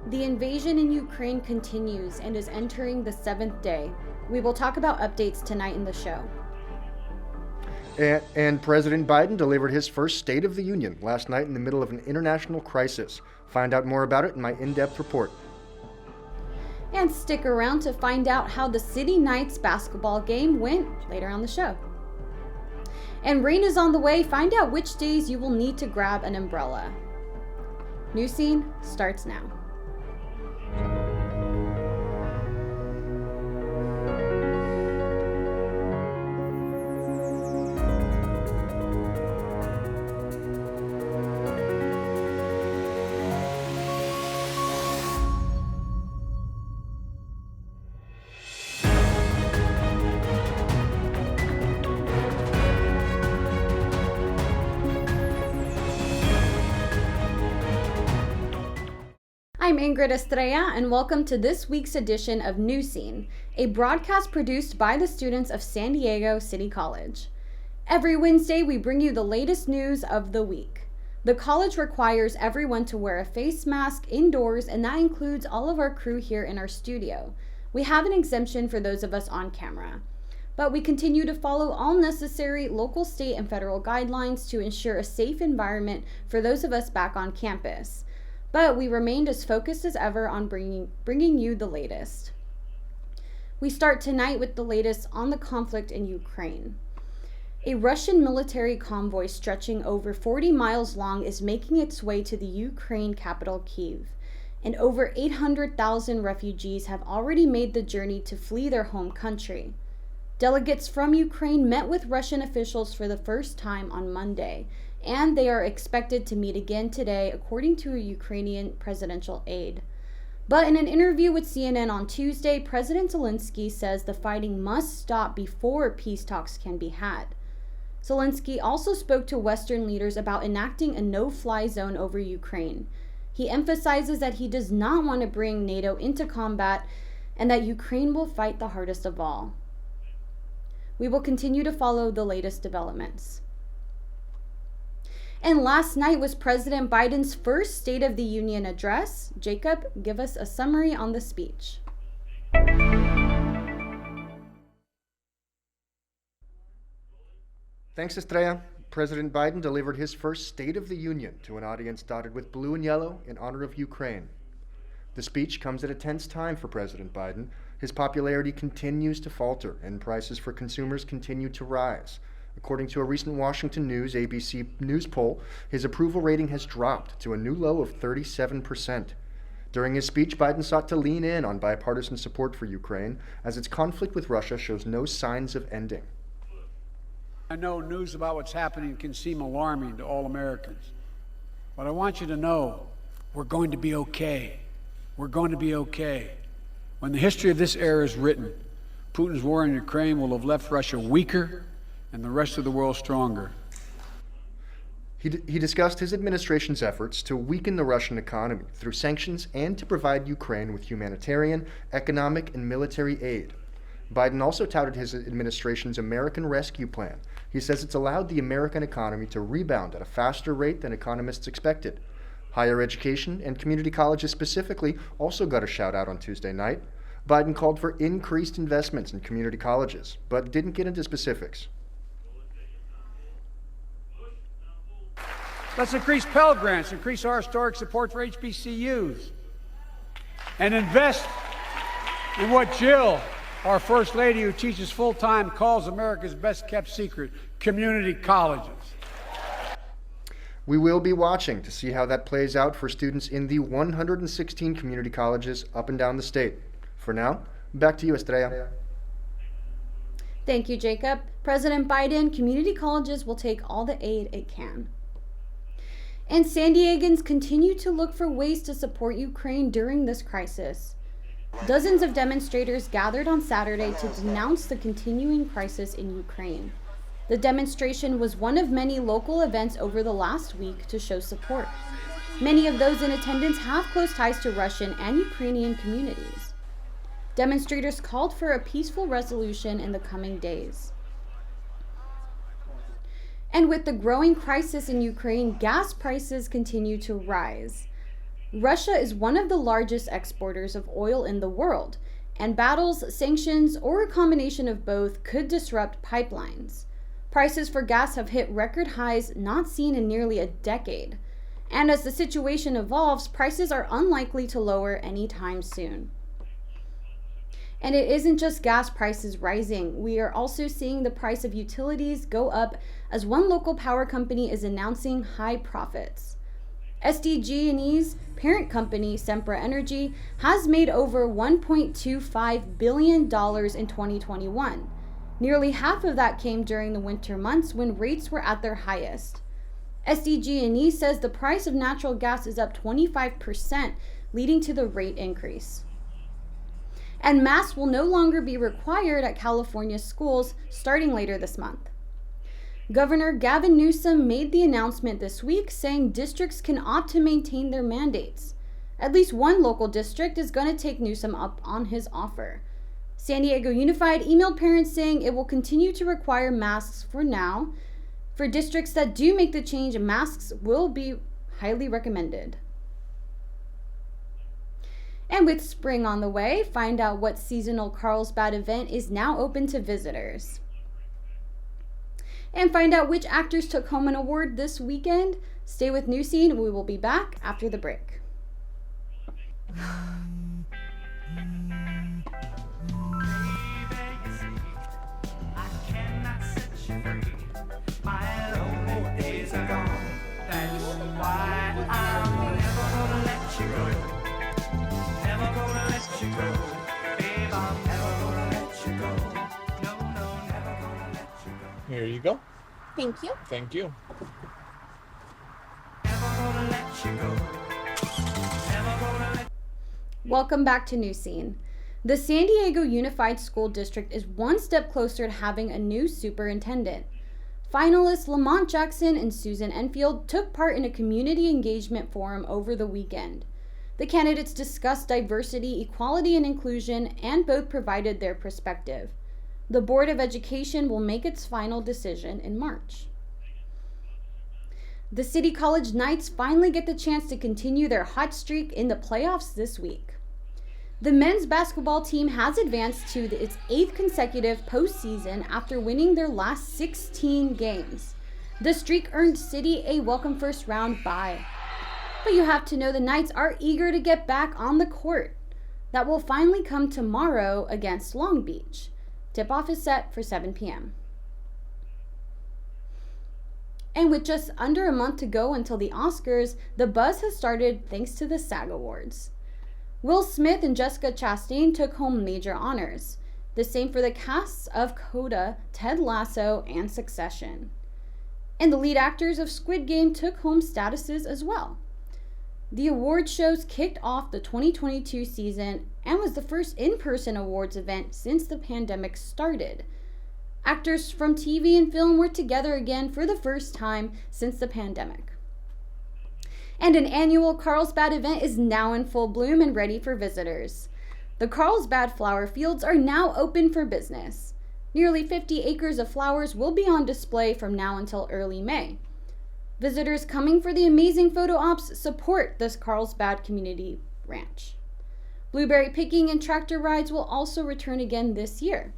The invasion in Ukraine continues and is entering the 7th day. We will talk about updates tonight in the show. And President Biden delivered his first State of the Union last night in the middle of an international crisis. Find out more about it in my in-depth report. And stick around to find out how the City Knights basketball game went later on the show. And rain is on the way. Find out which days you will need to grab an umbrella. Newscene starts now. I'm Ingrid Estrella, and welcome to this week's edition of Newscene, a broadcast produced by the students of San Diego City College. Every Wednesday, we bring you the latest news of the week. The college requires everyone to wear a face mask indoors, and that includes all of our crew here in our studio. We have an exemption for those of us on camera. But we continue to follow all necessary local, state, and federal guidelines to ensure a safe environment for those of us back on campus. But we remained as focused as ever on bringing you the latest. We start tonight with the latest on the conflict in Ukraine. A Russian military convoy stretching over 40 miles long is making its way to the Ukraine capital, Kyiv, and over 800,000 refugees have already made the journey to flee their home country. Delegates from Ukraine met with Russian officials for the first time on Monday, and they are expected to meet again today, according to a Ukrainian presidential aide. But in an interview with CNN on Tuesday, President Zelensky says the fighting must stop before peace talks can be had. Zelensky also spoke to Western leaders about enacting a no-fly zone over Ukraine. He emphasizes that he does not want to bring NATO into combat and that Ukraine will fight the hardest of all. We will continue to follow the latest developments. And last night was President Biden's first State of the Union address. Jakob, give us a summary on the speech. Thanks, Estrella. President Biden delivered his first State of the Union to an audience dotted with blue and yellow in honor of Ukraine. The speech comes at a tense time for President Biden. His popularity continues to falter, and prices for consumers continue to rise. According to a recent Washington News ABC News poll, his approval rating has dropped to a new low of 37%. During his speech, Biden sought to lean in on bipartisan support for Ukraine, as its conflict with Russia shows no signs of ending. I know news about what's happening can seem alarming to all Americans, but I want you to know we're going to be okay. We're going to be okay. When the history of this era is written, Putin's war in Ukraine will have left Russia weaker and the rest of the world stronger. He discussed his administration's efforts to weaken the Russian economy through sanctions and to provide Ukraine with humanitarian, economic, and military aid. Biden also touted his administration's American Rescue Plan. He says it's allowed the American economy to rebound at a faster rate than economists expected. Higher education, and community colleges specifically, also got a shout out on Tuesday night. Biden called for increased investments in community colleges, but didn't get into specifics. Let's increase Pell Grants, increase our historic support for HBCUs, and invest in what Jill, our First Lady who teaches full-time, calls America's best-kept secret, community colleges. We will be watching to see how that plays out for students in the 116 community colleges up and down the state. For now, back to you, Estrella. Thank you, Jacob. President Biden, community colleges will take all the aid it can. And San Diegans continue to look for ways to support Ukraine during this crisis. Dozens of demonstrators gathered on Saturday to denounce the continuing crisis in Ukraine. The demonstration was one of many local events over the last week to show support. Many of those in attendance have close ties to Russian and Ukrainian communities. Demonstrators called for a peaceful resolution in the coming days. And with the growing crisis in Ukraine, gas prices continue to rise. Russia is one of the largest exporters of oil in the world, and battles, sanctions, or a combination of both could disrupt pipelines. Prices for gas have hit record highs not seen in nearly a decade. And as the situation evolves, prices are unlikely to lower anytime soon. And it isn't just gas prices rising. We are also seeing the price of utilities go up as one local power company is announcing high profits. SDG&E's parent company, Sempra Energy, has made over $1.25 billion in 2021. Nearly half of that came during the winter months when rates were at their highest. SDG&E says the price of natural gas is up 25%, leading to the rate increase. And masks will no longer be required at California schools starting later this month. Governor Gavin Newsom made the announcement this week, saying districts can opt to maintain their mandates. At least one local district is going to take Newsom up on his offer. San Diego Unified emailed parents saying it will continue to require masks for now. For districts that do make the change, masks will be highly recommended. And with spring on the way, find out what seasonal Carlsbad event is now open to visitors. And find out which actors took home an award this weekend. Stay with Newscene. We will be back after the break. Here you go. Thank you. Thank you. Welcome back to Newscene. The San Diego Unified School District is one step closer to having a new superintendent. Finalists Lamont Jackson and Susan Enfield took part in a community engagement forum over the weekend. The candidates discussed diversity, equality, and inclusion, and both provided their perspective. The Board of Education will make its final decision in March. The City College Knights finally get the chance to continue their hot streak in the playoffs this week. The men's basketball team has advanced to its 8th consecutive postseason after winning their last 16 games. The streak earned City a welcome first round bye. But you have to know the Knights are eager to get back on the court. That will finally come tomorrow against Long Beach. Tip-off is set for 7 p.m. And with just under a month to go until the Oscars, the buzz has started thanks to the SAG Awards. Will Smith and Jessica Chastain took home major honors. The same for the casts of Coda, Ted Lasso, and Succession. And the lead actors of Squid Game took home statuses as well. The award shows kicked off the 2022 season and was the first in-person awards event since the pandemic started. Actors from TV and film were together again for the first time since the pandemic. And an annual Carlsbad event is now in full bloom and ready for visitors. The Carlsbad flower fields are now open for business. Nearly 50 acres of flowers will be on display from now until early May. Visitors coming for the amazing photo ops support this Carlsbad community ranch. Blueberry picking and tractor rides will also return again this year.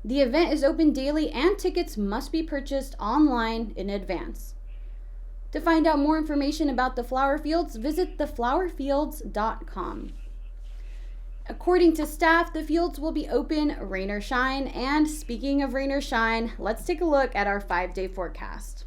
The event is open daily and tickets must be purchased online in advance. To find out more information about the flower fields, visit theflowerfields.com. According to staff, the fields will be open rain or shine. And speaking of rain or shine, let's take a look at our 5-day forecast.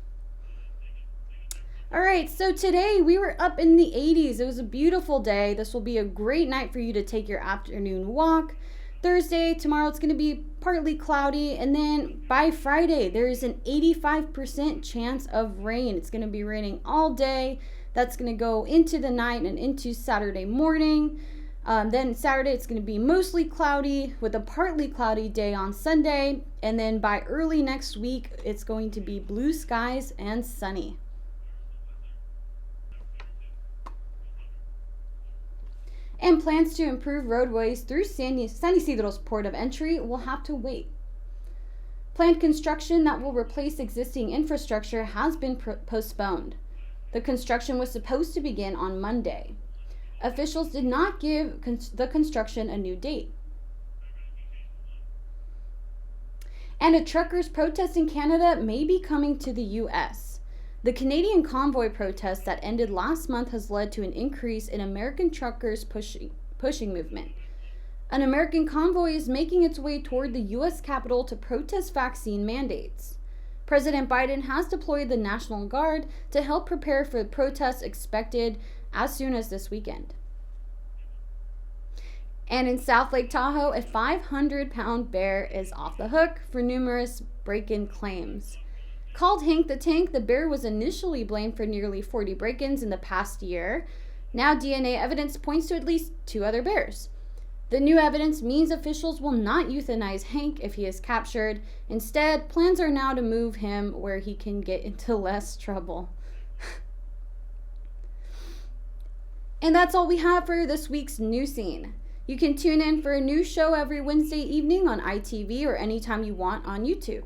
All right, so today we were up in the 80s. It was a beautiful day. This will be a great night for you to take your afternoon walk. Thursday, tomorrow, it's going to be partly cloudy. And then by Friday, there is an 85% chance of rain. It's going to be raining all day. That's going to go into the night and into Saturday morning. Then Saturday, it's going to be mostly cloudy with a partly cloudy day on Sunday. And then by early next week, it's going to be blue skies and sunny. And plans to improve roadways through San Isidro's port of entry will have to wait. Planned construction that will replace existing infrastructure has been postponed. The construction was supposed to begin on Monday. Officials did not give the construction a new date. And a truckers' protest in Canada may be coming to the U.S. The Canadian convoy protest that ended last month has led to an increase in American truckers' pushing movement. An American convoy is making its way toward the U.S. Capitol to protest vaccine mandates. President Biden has deployed the National Guard to help prepare for the protests expected as soon as this weekend. And in South Lake Tahoe, a 500-pound bear is off the hook for numerous break-in claims. Called Hank the Tank, the bear was initially blamed for nearly 40 break-ins in the past year. Now DNA evidence points to at least 2 other bears. The new evidence means officials will not euthanize Hank if he is captured. Instead, plans are now to move him where he can get into less trouble. And that's all we have for this week's Newscene. You can tune in for a new show every Wednesday evening on ITV or anytime you want on YouTube.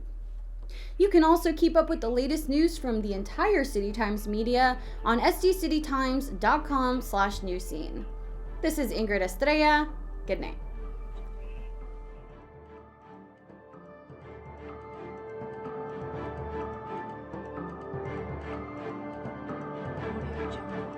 You can also keep up with the latest news from the entire City Times media on sdcitytimes.com/newscene. This is Ingrid Estrella. Good night. Audio Jungle.